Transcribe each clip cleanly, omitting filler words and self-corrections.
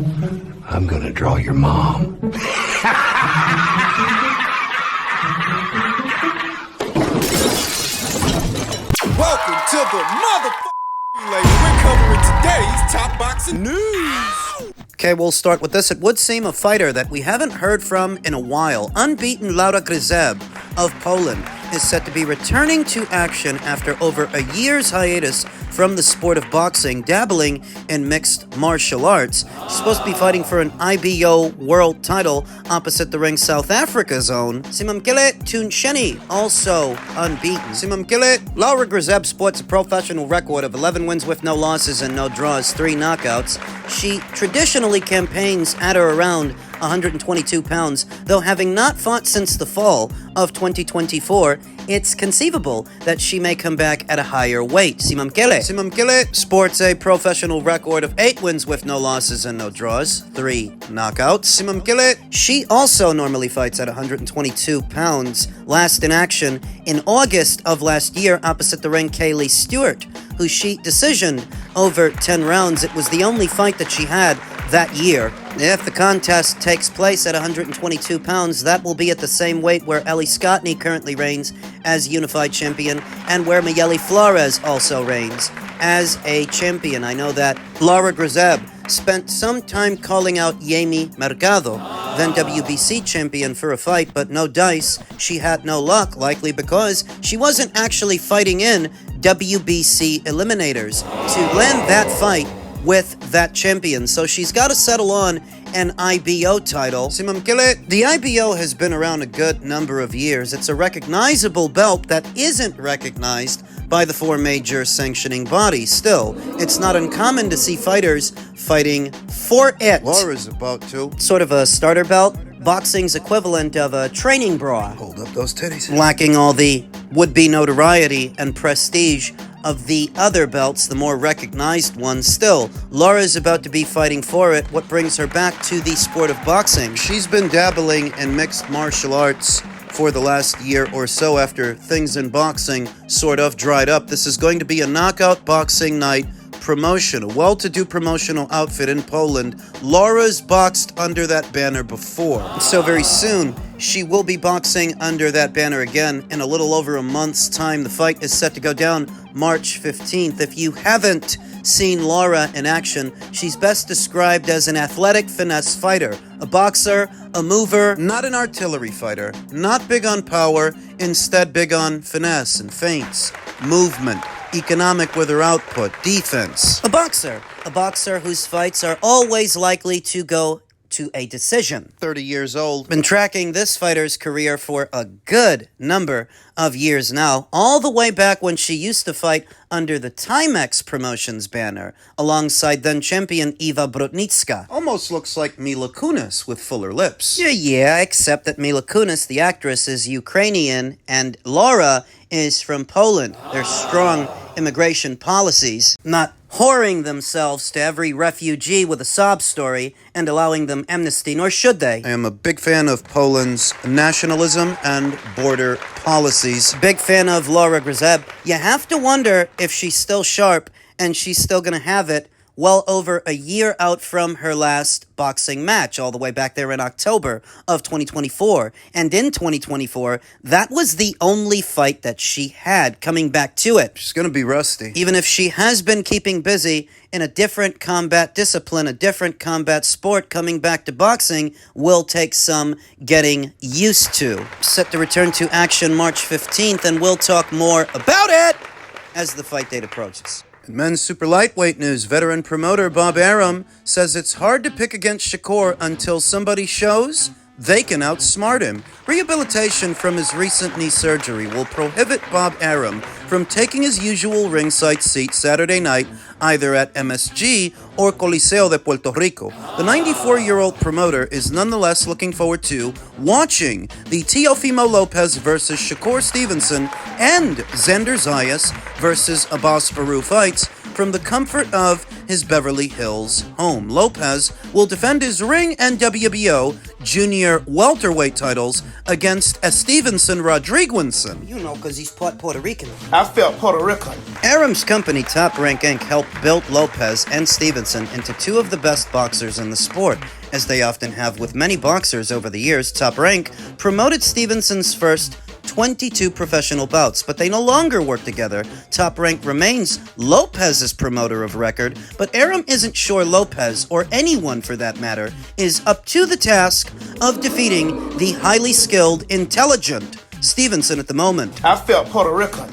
I'm gonna draw your mom. Welcome to the motherfucking lady. We're covering today's top boxing news. Okay, we'll start with this. It would seem a fighter that we haven't heard from in a while. Unbeaten Laura Grzyb of Poland is set to be returning to action after over a year's hiatus from the sport of boxing, dabbling in mixed martial arts. She's supposed to be fighting for an IBO world title opposite the ring South Africa's own Simamkele Tuntsheni, also unbeaten. Simamkele, Laura Grzyb sports a professional record of 11 wins with no losses and no draws, 3 knockouts. She traditionally campaigns at or around 122 pounds, though having not fought since the fall of 2024, it's conceivable that she may come back at a higher weight. Simamkele sports a professional record of 8 wins with no losses and no draws, 3 knockouts. Simamkele, she also normally fights at 122 pounds, last in action in August of last year opposite the ring Kaylee Stewart, who she decisioned over 10 rounds. It was the only fight that she had that year. If the contest takes place at 122 pounds, that will be at the same weight where Ellie Scottney currently reigns as unified champion and where Mayeli Flores also reigns as a champion. I know that Laura Grzyb spent some time calling out Yemi Mercado, then WBC champion, for a fight, but no dice. She had no luck, likely because she wasn't actually fighting in WBC eliminators to land that fight with that champion, so she's got to settle on an IBO title. Simamkele, the IBO has been around a good number of years. It's a recognizable belt that isn't recognized by the 4 major sanctioning bodies. Still, it's not uncommon to see fighters fighting for it. Laura's about to. Sort of a starter belt, boxing's equivalent of a training bra. Hold up those titties. Lacking all the would-be notoriety and prestige of the other belts, the more recognized ones. Still, Laura's about to be fighting for it, what brings her back to the sport of boxing. She's been dabbling in mixed martial arts for the last year or so after things in boxing sort of dried up. This is going to be a knockout boxing night promotion, a well-to-do promotional outfit in Poland. Laura's boxed under that banner before, so very soon she will be boxing under that banner again in a little over a month's time. The fight is set to go down March 15th. If you haven't seen Laura in action, she's best described as an athletic finesse fighter, a boxer, a mover, not an artillery fighter, not big on power, instead big on finesse and feints, movement, economic with her output, defense. A boxer whose fights are always likely to go to a decision. 30 years old. Been tracking this fighter's career for a good number of years now, all the way back when she used to fight under the Timex Promotions banner, alongside then-champion Eva Brudnicka. Almost looks like Mila Kunis with fuller lips. Yeah, except that Mila Kunis, the actress, is Ukrainian, and Laura is from Poland. Their strong immigration policies, not whoring themselves to every refugee with a sob story and allowing them amnesty, nor should they. I am a big fan of Poland's nationalism and border policies. Big fan of Laura Grzyb. You have to wonder if she's still sharp and she's still going to have it well over a year out from her last boxing match, all the way back there in October of 2024. And in 2024, that was the only fight that she had coming back to it. She's gonna be rusty. Even if she has been keeping busy in a different combat discipline, a different combat sport, coming back to boxing will take some getting used to. Set to return to action March 15th, and we'll talk more about it as the fight date approaches. In men's super lightweight news, veteran promoter Bob Arum says it's hard to pick against Shakur until somebody shows they can outsmart him. Rehabilitation from his recent knee surgery will prohibit Bob Arum from taking his usual ringside seat Saturday night, either at MSG or Coliseo de Puerto Rico. The 94-year-old promoter is nonetheless looking forward to watching the Teofimo Lopez versus Shakur Stevenson and Xander Zayas versus Abbas Farouk fights from the comfort of his Beverly Hills home. Lopez will defend his ring and WBO junior welterweight titles against a Stevenson Rodriguez. You know, because he's part Puerto Rican. I felt Puerto Rican. Arum's company, Top Rank Inc., helped build Lopez and Stevenson into two of the best boxers in the sport. As they often have with many boxers over the years, Top Rank promoted Stevenson's first 22 professional bouts, but they no longer work together. Top Rank remains Lopez's promoter of record, but Arum isn't sure Lopez, or anyone for that matter, is up to the task of defeating the highly skilled, intelligent Stevenson at the moment. I felt Puerto Rican.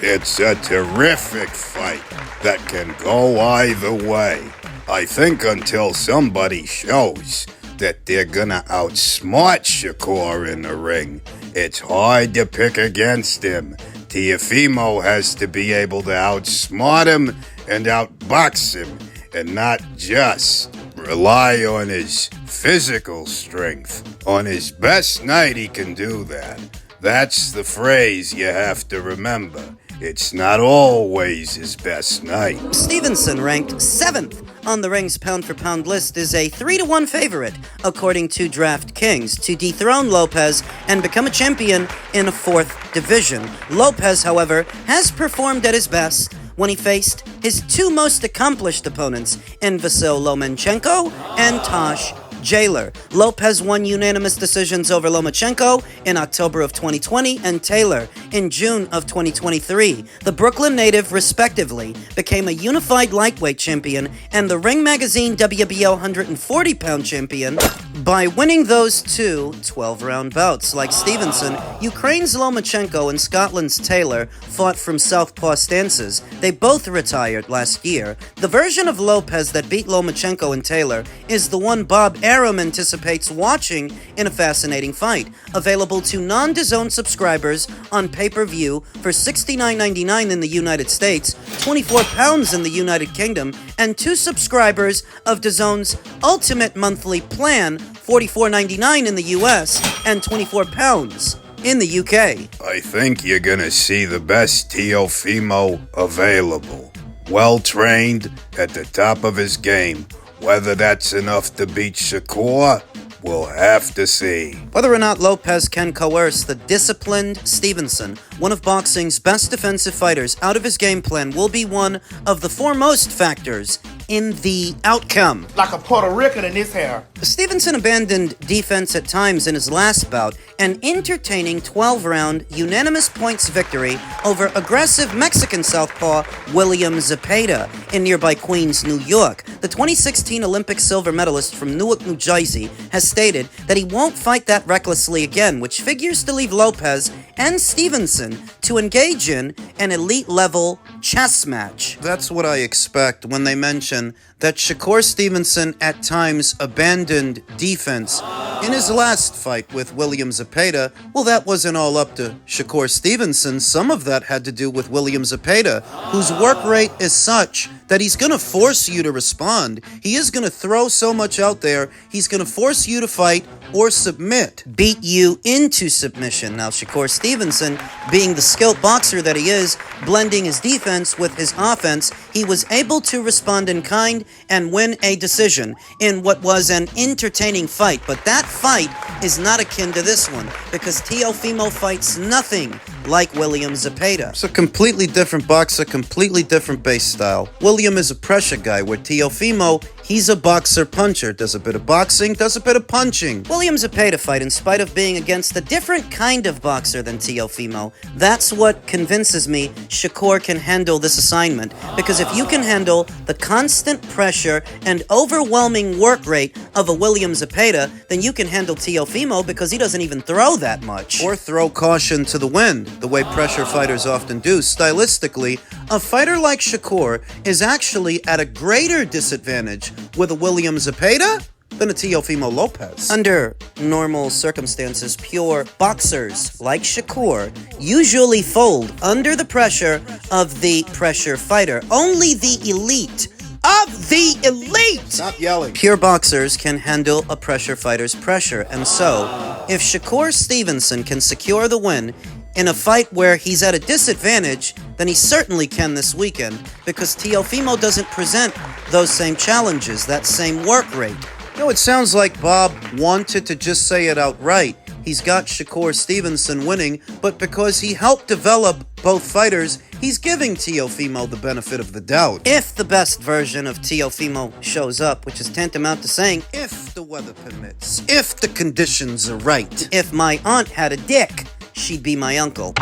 It's a terrific fight that can go either way. I think until somebody shows that they're gonna outsmart Shakur in the ring, it's hard to pick against him. Teofimo has to be able to outsmart him and outbox him, and not just rely on his physical strength. On his best night, he can do that. That's the phrase you have to remember. It's not always his best night. Stevenson, ranked 7th on the ring's pound-for-pound list, is a 3-1 favorite, according to DraftKings, to dethrone Lopez and become a champion in a 4th division. Lopez, however, has performed at his best when he faced his two most accomplished opponents in Vasyl Lomachenko and Tosh Taylor. Lopez won unanimous decisions over Lomachenko in October of 2020 and Taylor in June of 2023. The Brooklyn native, respectively, became a unified lightweight champion and the Ring Magazine WBO 140-pound champion by winning those two 12-round bouts. Like Stevenson, Ukraine's Lomachenko and Scotland's Taylor fought from southpaw stances. They both retired last year. The version of Lopez that beat Lomachenko and Taylor is the one Bob Arum anticipates watching in a fascinating fight. Available to non-DAZN subscribers on pay-per-view for $69.99 in the United States, £24 in the United Kingdom, and to subscribers of DAZN's Ultimate Monthly Plan, $44.99 in the US, and £24 in the UK. I think you're gonna see the best Teofimo available. Well-trained, at the top of his game. Whether that's enough to beat Shakur, we'll have to see. Whether or not Lopez can coerce the disciplined Stevenson, one of boxing's best defensive fighters, out of his game plan will be one of the foremost factors in the outcome. Like a Puerto Rican in his hair. Stevenson abandoned defense at times in his last bout, an entertaining 12-round unanimous points victory over aggressive Mexican southpaw William Zepeda in nearby Queens, New York. The 2016 Olympic silver medalist from Newark, New Jersey, has stated that he won't fight that recklessly again, which figures to leave Lopez and Stevenson to engage in an elite-level chess match. That's what I expect when they mention that Shakur Stevenson at times abandoned defense in his last fight with William Zepeda. Well, that wasn't all up to Shakur Stevenson. Some of that had to do with William Zepeda, whose work rate is such that he's going to force you to respond. He is going to throw so much out there, he's going to force you to fight or submit. Beat you into submission. Now, Shakur Stevenson, being the skilled boxer that he is, blending his defense with his offense, he was able to respond in kind and win a decision in what was an entertaining fight. But that fight is not akin to this one, because Teofimo fights nothing like William Zepeda. It's a completely different boxer, completely different base style. William is a pressure guy, where Teofimo, he's a boxer-puncher. Does a bit of boxing, does a bit of punching. William Zepeda fight, in spite of being against a different kind of boxer than Teofimo, that's what convinces me Shakur can handle this assignment. Because if you can handle the constant pressure and overwhelming work rate of a William Zepeda, then you can handle Teofimo because he doesn't even throw that much. Or throw caution to the wind, the way pressure fighters often do. Stylistically, a fighter like Shakur is actually at a greater disadvantage with a William Zepeda than a Teofimo Lopez. Under normal circumstances, pure boxers like Shakur usually fold under the pressure of the pressure fighter. Only the elite of the elite! Stop yelling. Pure boxers can handle a pressure fighter's pressure, and so, if Shakur Stevenson can secure the win in a fight where he's at a disadvantage, then he certainly can this weekend, because Teofimo doesn't present those same challenges, that same work rate. No, it sounds like Bob wanted to just say it outright. He's got Shakur Stevenson winning, but because he helped develop both fighters, he's giving Teofimo the benefit of the doubt. If the best version of Teofimo shows up, which is tantamount to saying, If the weather permits, if the conditions are right. if my aunt had a dick, she'd be my uncle.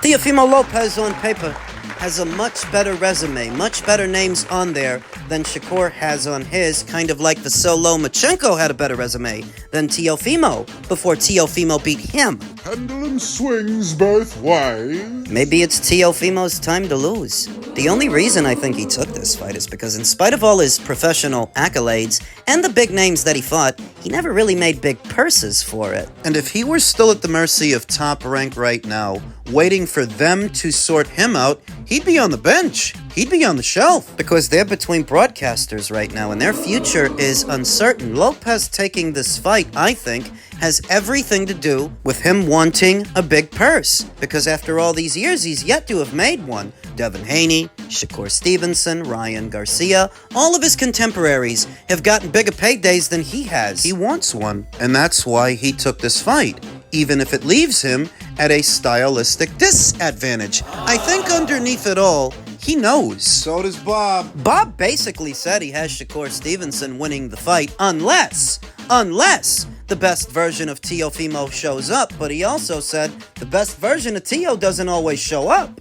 Teofimo Lopez on paper has a much better resume, much better names on there than Shakur has on his, kind of like the Solo Machenko had a better resume than Teofimo before Teofimo beat him. Pendulum swings both ways. Maybe it's Teofimo's time to lose. The only reason I think he took this fight is because in spite of all his professional accolades and the big names that he fought, he never really made big purses for it. And if he were still at the mercy of Top Rank right now, waiting for them to sort him out, he'd be on the bench. He'd be on the shelf. Because they're between broadcasters right now and their future is uncertain. Lopez taking this fight, I think, has everything to do with him wanting a big purse. Because after all these years, he's yet to have made one. Devin Haney, Shakur Stevenson, Ryan Garcia, all of his contemporaries have gotten bigger paydays than he has. He wants one, and that's why he took this fight, even if it leaves him at a stylistic disadvantage. I think underneath it all, he knows. So does Bob. Bob basically said he has Shakur Stevenson winning the fight unless the best version of Teofimo shows up, but he also said the best version of Teo doesn't always show up.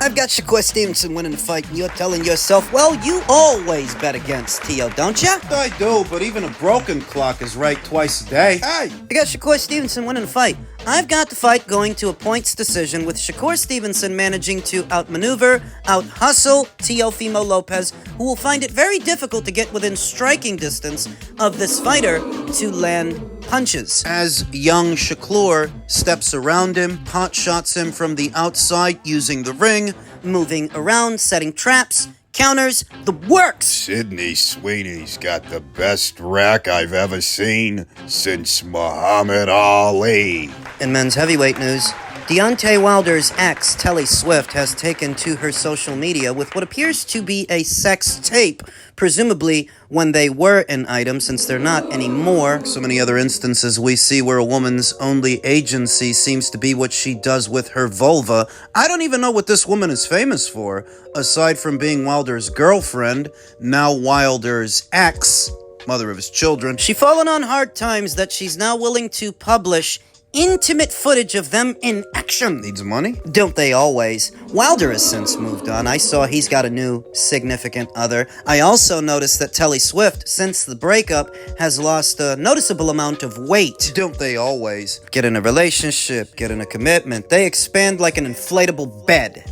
I've got Shakur Stevenson winning the fight, and you're telling yourself, well, you always bet against Teo, don't ya? I do, but even a broken clock is right twice a day. I Hey! got Shakur Stevenson winning the fight. I've got the fight going to a points decision with Shakur Stevenson managing to outmaneuver, out-hustle Teofimo Lopez, who will find it very difficult to get within striking distance of this fighter to land punches. As young Shakur steps around him, pot shots him from the outside using the ring, Moving around, setting traps, counters, the works. Sidney Sweeney's got the best rack I've ever seen since Muhammad Ali. In men's heavyweight news, Deontay Wilder's ex, Telli Swift, has taken to her social media with what appears to be a sex tape, presumably when they were an item since they're not anymore. So many other instances we see where a woman's only agency seems to be what she does with her vulva. I don't even know what this woman is famous for, aside from being Wilder's girlfriend, now Wilder's ex, mother of his children. She fallen on hard times that she's now willing to publish intimate footage of them in action. Needs money? Don't they always? Wilder has since moved on. I saw he's got a new significant other. I also noticed that Telli Swift, since the breakup, has lost a noticeable amount of weight. Don't they always? Get in a relationship, get in a commitment. They expand like an inflatable bed.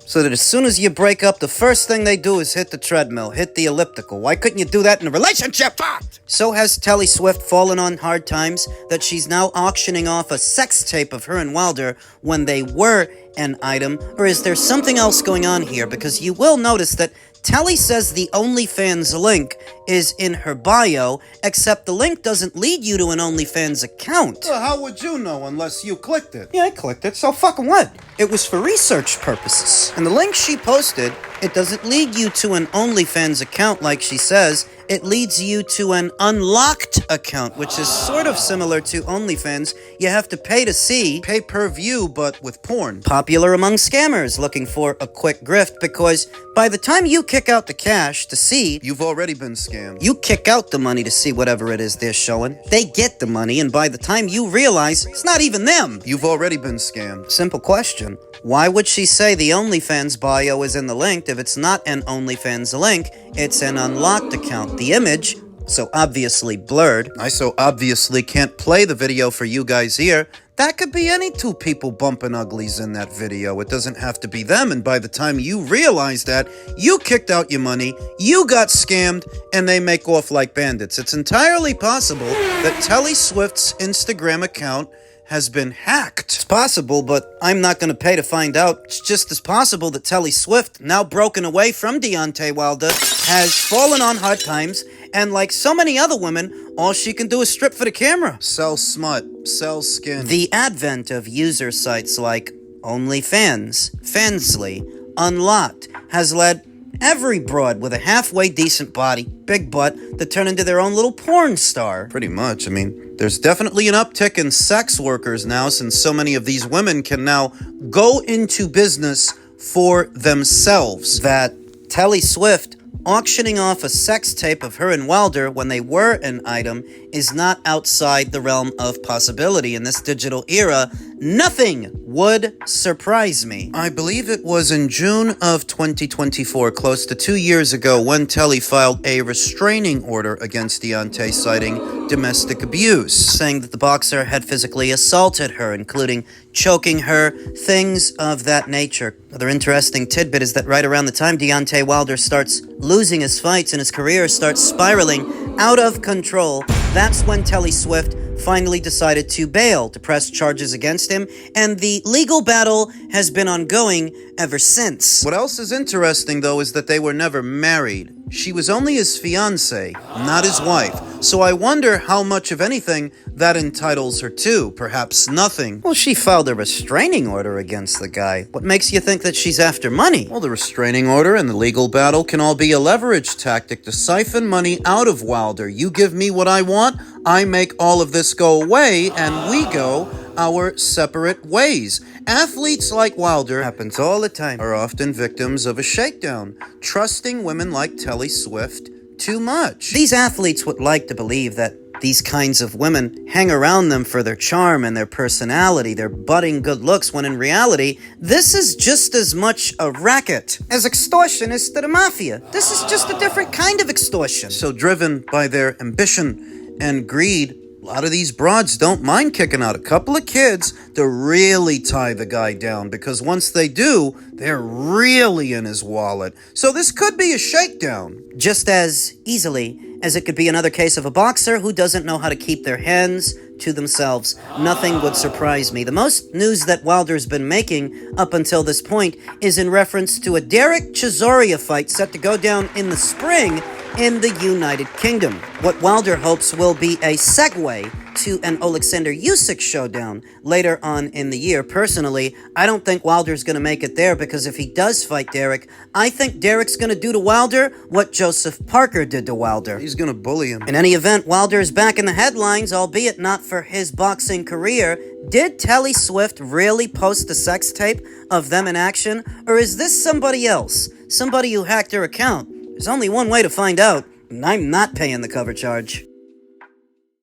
So that as soon as you break up, the first thing they do is hit the treadmill, hit the elliptical. Why couldn't you do that in a relationship? So has Telli Swift fallen on hard times that she's now auctioning off a sex tape of her and Wilder when they were an item? Or is there something else going on here? Because you will notice that Telli says the OnlyFans link is in her bio, except the link doesn't lead you to an OnlyFans account. Well, how would you know unless you clicked it? Yeah, I clicked it, so fucking what? It was for research purposes. And the link she posted, it doesn't lead you to an OnlyFans account like she says. It leads you to an unlocked account, which is sort of similar to OnlyFans. You have to pay to see. Pay-per-view, but with porn. Popular among scammers looking for a quick grift, because by the time you kick out the cash to see, You've already been scammed. you kick out the money to see whatever it is they're showing. They get the money, and by the time you realize, it's not even them. You've already been scammed. Simple question. Why would she say the OnlyFans bio is in the link if it's not an OnlyFans link? It's an unlocked account. The image, so obviously blurred. I so obviously can't play the video for you guys here. That could be any two people bumping uglies in that video. It doesn't have to be them, and by the time you realize that, you kicked out your money, you got scammed, and they make off like bandits. It's entirely possible that Telli Swift's Instagram account has been hacked. It's possible, but I'm not going to pay to find out. It's just as possible that Telli Swift, now broken away from Deontay Wilder, has fallen on hard times, and like so many other women, all she can do is strip for the camera. Sell smut, sell skin. The advent of user sites like OnlyFans, Fansly, Unlocked has led Every broad with a halfway decent body, big butt, that turn into their own little porn star. Pretty much. I mean, there's definitely an uptick in sex workers now, since so many of these women can now go into business for themselves. That Telli Swift auctioning off a sex tape of her and Wilder when they were an item is not outside the realm of possibility in this digital era. Nothing would surprise me. I believe it was in June of 2024, close to 2 years ago, when Telli filed a restraining order against Deontay, citing domestic abuse, saying that the boxer had physically assaulted her, including choking her, things of that nature. Another interesting tidbit is that right around the time Deontay Wilder starts losing his fights and his career starts spiraling out of control, that's when Telli Swift finally decided to bail to press charges against him, and the legal battle has been ongoing ever since. What else is interesting, though, is that they were never married. She was only his fiancée, not his wife. So I wonder how much of anything that entitles her to. Perhaps nothing. Well, she filed a restraining order against the guy. What makes you think that she's after money? Well, the restraining order and the legal battle can all be a leverage tactic to siphon money out of Wilder. You give me what I want, I make all of this go away, and we go our separate ways. Athletes like Wilder, Happens all the time. are often victims of a shakedown, trusting women like Telli Swift too much. These athletes would like to believe that these kinds of women hang around them for their charm and their personality, their budding good looks, when in reality, this is just as much a racket as extortion is to the mafia. This is just a different kind of extortion. So driven by their ambition and greed, a lot of these broads don't mind kicking out a couple of kids to really tie the guy down, because once they do, they're really in his wallet. So this could be a shakedown. Just as easily as it could be another case of a boxer who doesn't know how to keep their hands to themselves. Nothing would surprise me. The most news that Wilder's been making up until this point is in reference to a Derek Chisora fight set to go down in the spring in the United Kingdom. What Wilder hopes will be a segue to an Alexander Usyk showdown later on in the year. Personally, I don't think Wilder's going to make it there, because if he does fight Derek, I think Derek's going to do to Wilder what Joseph Parker did to Wilder. He's gonna bully him. In any event, Wilder is back in the headlines, albeit not for his boxing career. Did Telli Swift really post a sex tape of them in action, or is this somebody else? Somebody who hacked her account? There's only one way to find out, and I'm not paying the cover charge.